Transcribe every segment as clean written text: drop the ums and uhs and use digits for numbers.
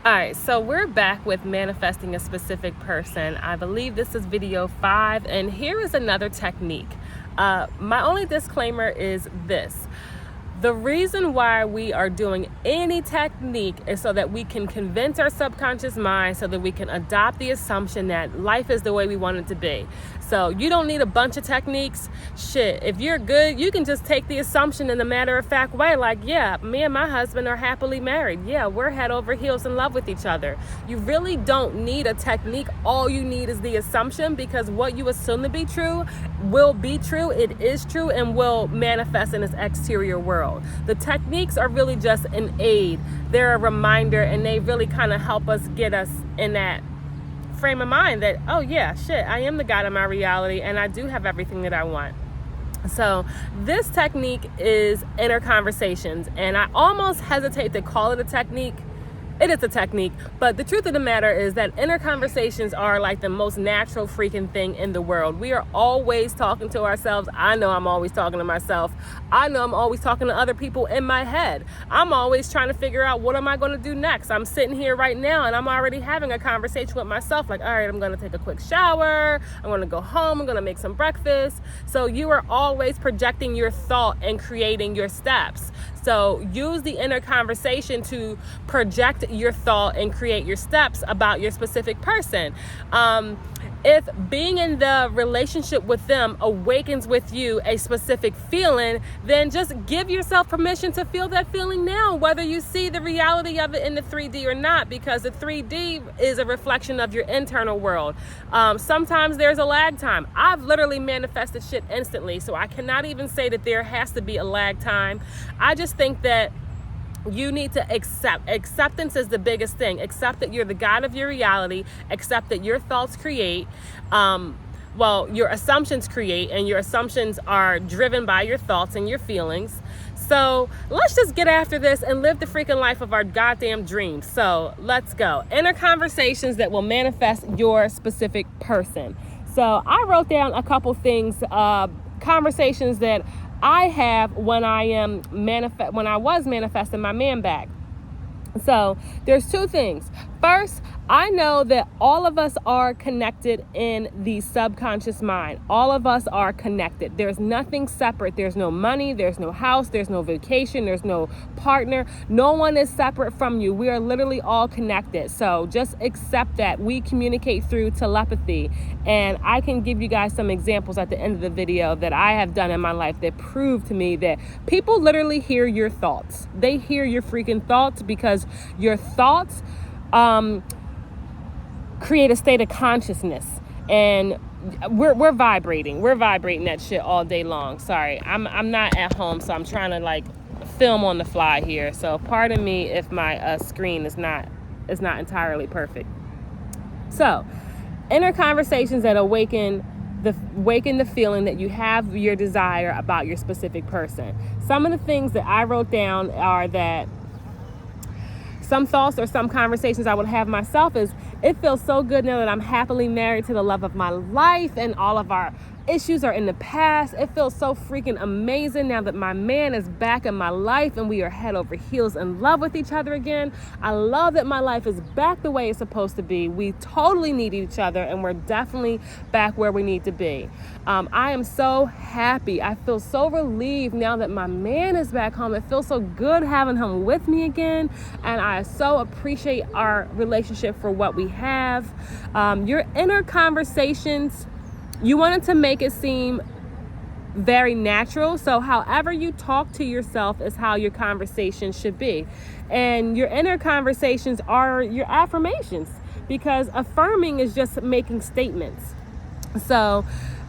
All right, so we're back with manifesting a specific person. I believe this is video 5, and here is another technique. My only disclaimer is this. The reason why we are doing any technique is so that we can convince our subconscious mind, so that we can adopt the assumption that life is the way we want it to be. So you don't need a bunch of techniques. Shit, if you're good, you can just take the assumption in a matter-of-fact way, like, yeah, me and my husband are happily married. Yeah, we're head over heels in love with each other. You really don't need a technique. All you need is the assumption, because what you assume to be true will be true. It is true and will manifest in this exterior world. The techniques are really just an aid. They're a reminder, and they really kind of help us get us in that frame of mind that, oh yeah, shit, I am the god of my reality and I do have everything that I want. So this technique is inner conversations, and I almost hesitate to call it a technique. It is a technique, but the truth of the matter is that inner conversations are like the most natural freaking thing in the world. We are always talking to ourselves. I know I'm always talking to myself. I know I'm always talking to other people in my head. I'm always trying to figure out, what am I going to do next? I'm sitting here right now and I'm already having a conversation with myself, like, all right, I'm going to take a quick shower. I'm going to go home. I'm going to make some breakfast. So you are always projecting your thought and creating your steps. So use the inner conversation to project your thought and create your steps about your specific person. If being in the relationship with them awakens with you a specific feeling, then just give yourself permission to feel that feeling now, whether you see the reality of it in the 3D or not, because the 3D is a reflection of your internal world. Sometimes there's a lag time. I've literally manifested shit instantly, so I cannot even say that there has to be a lag time. I just think that you need to accept. Acceptance is the biggest thing. Accept that you're the god of your reality. Accept that your thoughts create. Your assumptions create, and your assumptions are driven by your thoughts and your feelings. So let's just get after this and live the freaking life of our goddamn dreams. So let's go. Inner conversations that will manifest your specific person. So I wrote down a couple things, conversations that I have when when I was manifesting my man back. So there's two things. First, I know that all of us are connected in the subconscious mind. All of us are connected. There's nothing separate. There's no money. There's no house. There's no vacation. There's no partner. No one is separate from you. We are literally all connected. So just accept that. We communicate through telepathy. And I can give you guys some examples at the end of the video that I have done in my life that prove to me that people literally hear your thoughts. They hear your freaking thoughts, because your thoughts create a state of consciousness, and we're vibrating that shit all day long. Sorry, I'm not at home, so I'm trying to like film on the fly here, so pardon me if my screen is not entirely perfect. So inner conversations that awaken the feeling that you have your desire about your specific person. Some of the things that I wrote down are that some thoughts or some conversations I would have myself is, it feels so good now that I'm happily married to the love of my life and all of our issues are in the past. It feels so freaking amazing now that my man is back in my life and we are head over heels in love with each other again. I love that my life is back the way it's supposed to be. We totally need each other, and we're definitely back where we need to be. I am so happy. I feel so relieved now that my man is back home. It feels so good having him with me again, and I so appreciate our relationship for what we have. Your inner conversations, you wanted to make it seem very natural. So however you talk to yourself is how your conversation should be. And your inner conversations are your affirmations, because affirming is just making statements. So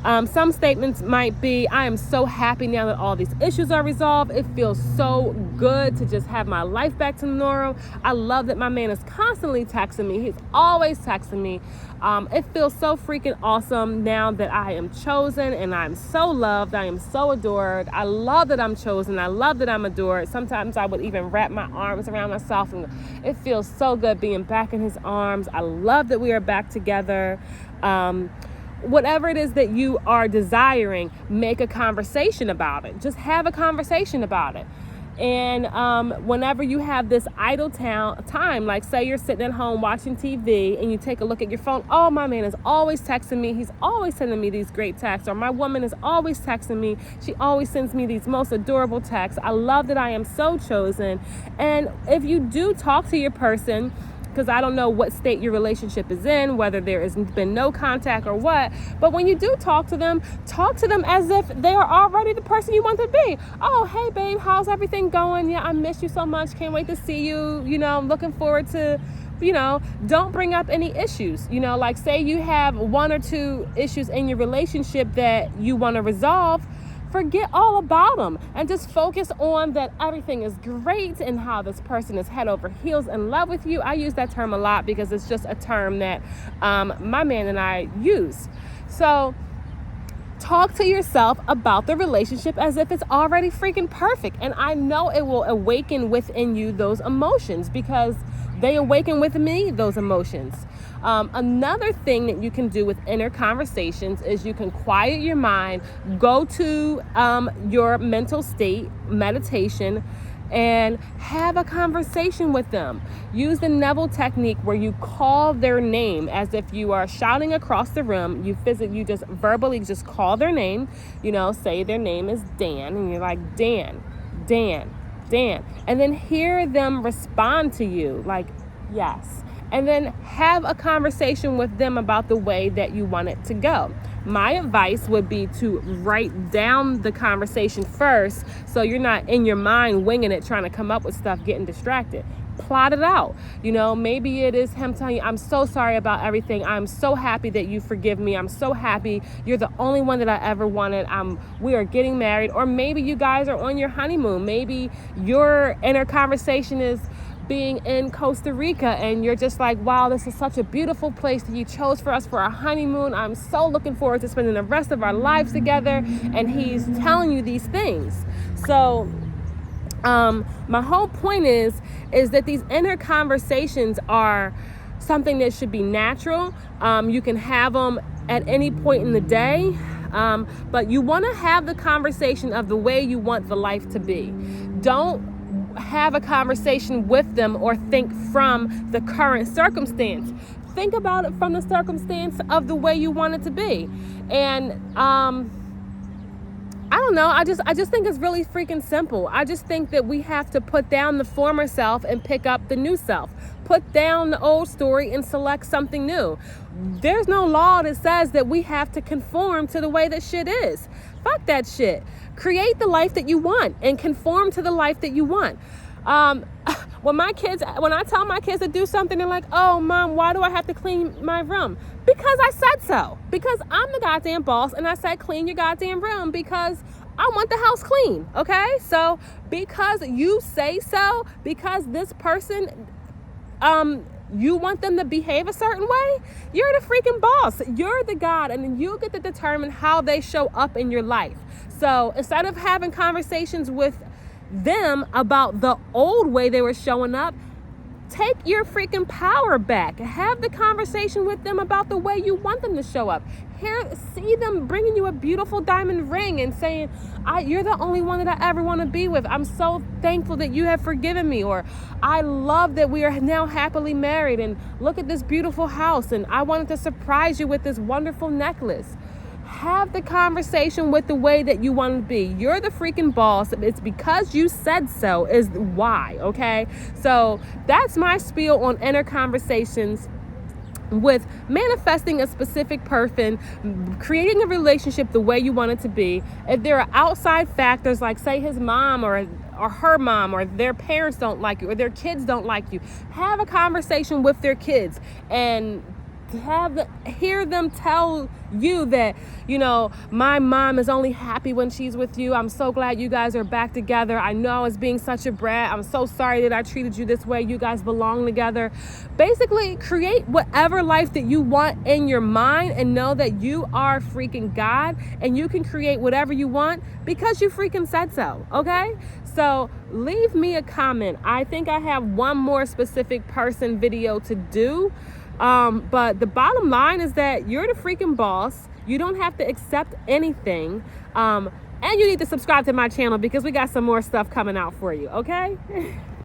some statements might be, I am so happy now that all these issues are resolved. It feels so good to just have my life back to normal. I love that my man is constantly texting me. He's always texting me. It feels so freaking awesome now that I am chosen and I'm so loved. I am so adored. I love that I'm chosen. I love that I'm adored. Sometimes I would even wrap my arms around myself, and it feels so good being back in his arms. I love that we are back together. Whatever it is that you are desiring, make a conversation about it. Just have a conversation about it. And whenever you have this idle time, like say you're sitting at home watching TV and you take a look at your phone, oh, my man is always texting me. He's always sending me these great texts. Or my woman is always texting me. She always sends me these most adorable texts. I love that I am so chosen. And if you do talk to your person, because I don't know what state your relationship is in, whether there has been no contact or what, but when you do talk to them as if they are already the person you want to be. Oh, hey babe, how's everything going? Yeah, I miss you so much. Can't wait to see you. I'm looking forward to, don't bring up any issues. Like say you have one or two issues in your relationship that you want to resolve. Forget all about them and just focus on that everything is great and how this person is head over heels in love with you. I use that term a lot because it's just a term that my man and I use. So talk to yourself about the relationship as if it's already freaking perfect. And I know it will awaken within you those emotions because they awaken with me those emotions. Another thing that you can do with inner conversations is you can quiet your mind, go to your mental state, meditation, and have a conversation with them. Use the Neville technique where you call their name as if you are shouting across the room. You just verbally just call their name, say their name is Dan, and you're like, Dan, Dan, Dan. And then hear them respond to you like, yes. And then have a conversation with them about the way that you want it to go. My advice would be to write down the conversation first so you're not in your mind winging it, trying to come up with stuff, getting distracted. Plot it out. Maybe it is him telling you, I'm so sorry about everything. I'm so happy that you forgive me. I'm so happy. You're the only one that I ever wanted. We are getting married. Or maybe you guys are on your honeymoon. Maybe your inner conversation is being in Costa Rica and you're just like, wow, this is such a beautiful place that you chose for us for our honeymoon. I'm so looking forward to spending the rest of our lives together. And he's telling you these things. So my whole point is that these inner conversations are something that should be natural. You can have them at any point in the day, but you want to have the conversation of the way you want the life to be. Don't have a conversation with them or think from the current circumstance. Think about it from the circumstance of the way you want it to be. And I don't know. I just think it's really freaking simple. I just think that we have to put down the former self and pick up the new self. Put down the old story and select something new. There's no law that says that we have to conform to the way that shit is. Fuck that shit. Create the life that you want and conform to the life that you want. When I tell my kids to do something, they're like, oh, Mom, why do I have to clean my room? Because I said so. Because I'm the goddamn boss and I said clean your goddamn room because I want the house clean, okay? So because you say so, because this person, you want them to behave a certain way, you're the freaking boss. You're the God, and then you get to determine how they show up in your life. So instead of having conversations with them about the old way they were showing up, take your freaking power back. Have the conversation with them about the way you want them to show up. See them bringing you a beautiful diamond ring and saying, you're the only one that I ever want to be with. I'm so thankful that you have forgiven me. Or I love that we are now happily married and look at this beautiful house and I wanted to surprise you with this wonderful necklace. Have the conversation with the way that you want to be. You're the freaking boss. It's because you said so is why, okay? So that's my spiel on inner conversations with manifesting a specific person, creating a relationship the way you want it to be. If there are outside factors like say his mom or her mom or their parents don't like you or their kids don't like you, have a conversation with their kids and hear them tell you that, my mom is only happy when she's with you. I'm so glad you guys are back together. I know I was being such a brat. I'm so sorry that I treated you this way. You guys belong together. Basically, create whatever life that you want in your mind and know that you are freaking God and you can create whatever you want because you freaking said so, okay? So leave me a comment. I think I have one more specific person video to do. But the bottom line is that you're the freaking boss. You don't have to accept anything. And you need to subscribe to my channel because we got some more stuff coming out for you, okay?